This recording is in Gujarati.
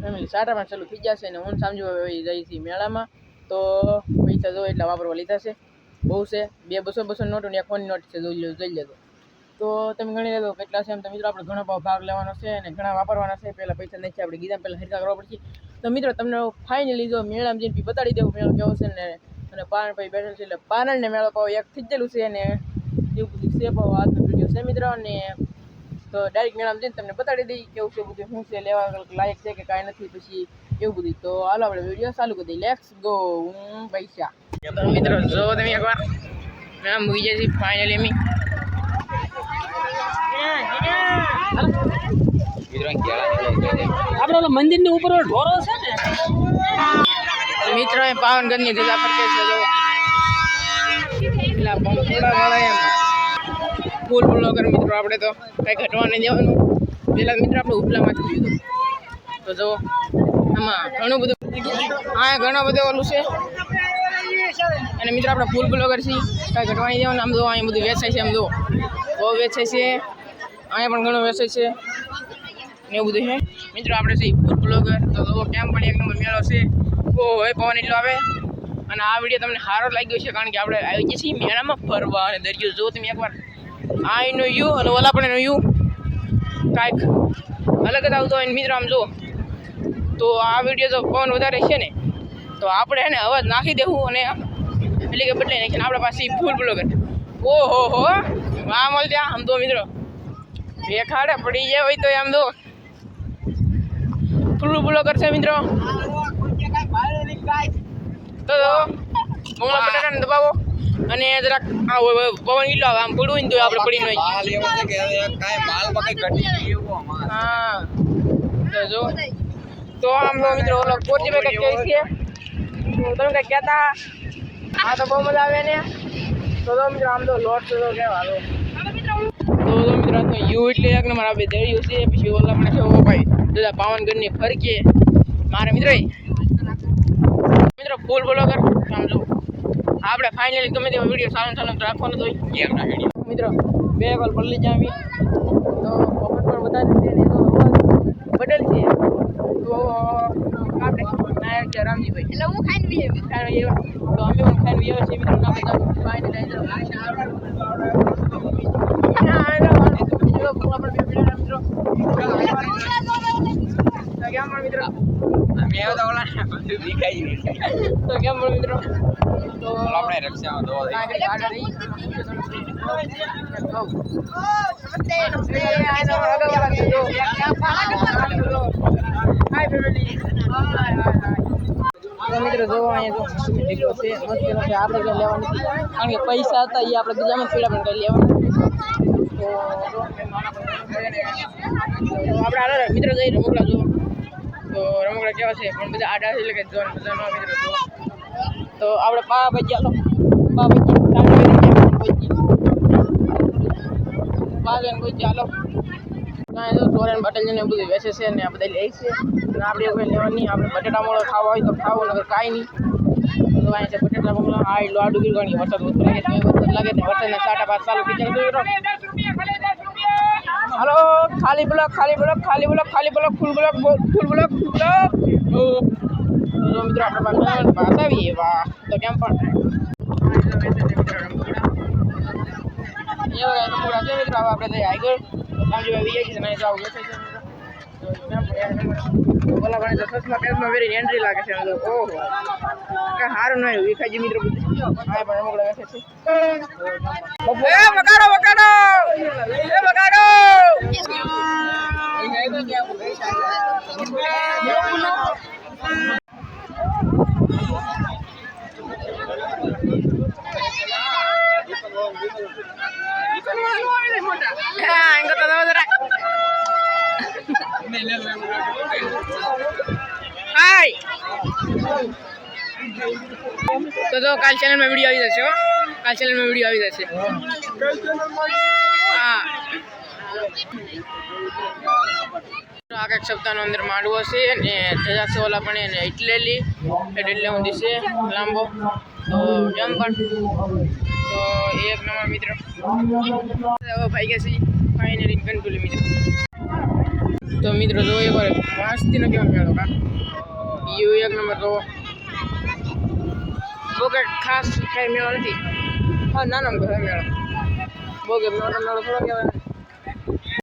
ફેમિલી સાટામાં ચાલુ થઈ જશે ને હું સમજવા જઈ છીએ મેળામાં તો પૈસા જો એટલા વાપરવા લીધા છે બહુ છે 200-200 નોટો ને ફોનની નોટ છે જોઈ લેજો તો તમે ગણી લેજો કેટલા છે એમ તો મિત્રો આપણે ઘણો ભાગ લેવાનો છે અને ઘણા વાપરવાના છે પહેલાં પૈસા નથી આપણે ગીધા પહેલાં હરકા કરવા પડશે તો મિત્રો તમને ફાઇનલી જો મેળામાં જઈને બતાડી દેવું મેળો કેવો છે ને અને પારણ ભાઈ બેઠેલ છે એટલે પારણને મેળો પાવ એક થઈ ગયેલું છે ને એવું બધું છે પાવ આજનો વિડીયો છે મિત્રો અને તો ડાયરેક્ટ મેળામાં જઈને તમને બતાડી દઈ કેવું છે બધું શું છે લેવા લાયક છે કે કાંઈ નથી પછી એવું બધું તો હાલો આપણે વિડીયો ચાલુ કરી દઈએ લેટ્સ ગો પૈસા તો મિત્રો જો તમે એકવાર મેળામાં મૂકી જાય છે ફાઇનલી એમ આપણે મંદિરની ઉપર ઢોરો છે ને મિત્રો એ પાવનગઢની ધજા ફરકે છે જો પેલા પંખોડા વાળા એમ ફૂલ બ્લોગર મિત્રો આપણે તો કંઈ ઘટવા નહીં દેવાનું પેલા મિત્રો આપણે ઉપલામાંથી લીધું તો જો આમાં ઘણું બધું હા ઘણું બધું ઓલું છે અને મિત્રો આપણે ફૂલ બ્લોગર છીએ કાંઈ ઘટવા નહીં દેવાનું આમ જો અહીંયા બધું વેચાય છે આમ જો બહુ વેચાય છે અહીંયા પણ ઘણું વેચાય છે ને એવું બધું છે મિત્રો આપણે છીએ ફૂલ બ્લોગર તો કેમ પણ એક નંબર મેળો છે હોય પવન એટલો આવે અને આ વિડીયો તમને સારો લાગ્યો છે કારણ કે આપણે આવી ગયા છીએ મેળામાં ફરવા અને દરિયો જો તમે એકવાર આ એનો યુ અને ઓલા પણ એનો યુ કાંઈક અલગ જ આવતો હોય ને મિત્રો આમ જો તો આ વિડીયો જો પવન વધારે છે ને તો આપણે એને અવાજ નાખી દેવું અને એટલે કે બદલાઈ નાખીને આપણા પાસે ફૂલ બ્લોગર ઓહો હો વાહ મળ ત્યાં આમ તો મિત્રો રેખાડે પડી જાય હોય તો આમ તો ફૂલ બ્લોગર છે મિત્રો તો ભૂંગળા બટાટાને દબાવો અને જરાક પવન એટલો આવે આમ પડવું ને તો આપણે પડી નહીં હા તો જો તો આમ તો મિત્રો ઓલો પોરજીભાઈ કંઈક કહે છે તમે કંઈક કહેતા હા તો બહુ મજા આવે ને તો મિત્રો આમ તો લોટ તો કહેવા હાલો તો મિત્રો યુ એટલે એક નંબર આપણે દરિયું છે પછી ઓલા પણ છે ઓ ભાઈ દાદા પાવનગઢની ફરકે મારે મિત્રો ફૂલ બ્લોગર સમજો આપણે ફાઇનલી ગમે તેવો વિડીયો સારું રાખવાનો તો એમના વિડીયો મિત્રો 2 કોલ પલ્લી જામી તો કોમેન્ટ પર વધારે છે ને તો બદલ છે તો આપણે નાયક છે રામજીભાઈ એટલે હું ખાઈને વી તો અમે પણ ખાઈને વી છે મિત્રો ના બધા ફાઇનલી મિત્રો તો કેમ મિત્રો તો આપણે રક્ષામાં દો મિત્રો જો અહીંયા છે આપણે કઈ લેવાનું કારણ કે પૈસા હતા એ આપણે બીજામાં પીડા પણ કઈ લેવાનું તો આપણે મિત્રો જઈ રમકડા જો તો રમકડા કેવા છે પણ બધા આડા છે એટલે કે જોવાનું બધા નો મિત્રો જો તો આપણે પાવભાજી ચાલો કાંઈ તો ચોરણ બટેલ ને બધું વેચે છે ને આ બધા લે છે અને આપણે એવું કંઈ લેવાનું નહીં આપણે બટેટા મોળો ખાવા હોય તો ખાવો નગર કાંઈ નહીં તો અહીંયા છે બટેટા મોળો આ લાડુ ગીરગાણી વરસાદ લાગે ને વરસાદના છાંટા પાસ ચાલુ થઈ જાય હાલો ખાલી બ્લોક ફૂલ બ્લોક તો મિત્રો આપણે પાસે આવીએ વાહ તો કેમ પણ મિત્રો આપણે આગળ ઓલા ગણે તો સસલા પેસમાં વેરી એન્ટ્રી લાગે છે ઓહો કે હારું ન આવ્યું વિખાજી મિત્રો હા પણ રમકડા બેઠે છે એ બગાડો તો કાલ ચેનલમાં વિડીયો આવી જશે હા આ કંઈક સપ્તાહનો અંદર માંડવો છે ને ધજા છે ઓલા પણ એને ઇટલેલી એટલે ઊંધી છે લાંબો તો જેમ પણ તો એક નંબર મિત્રો ભાઈ ગયા છે ફાઇનલી કંટ્રોલ મિત્રો તો મિત્રો જો એકવાર મસ્તીનો કેવો મેળો કા યુ એક નંબર તો બહુ કંઈ ખાસ કંઈ મેળો નથી. હા નાનો મેળો બહુ કે નાનો મેળો થોડો કહેવાય.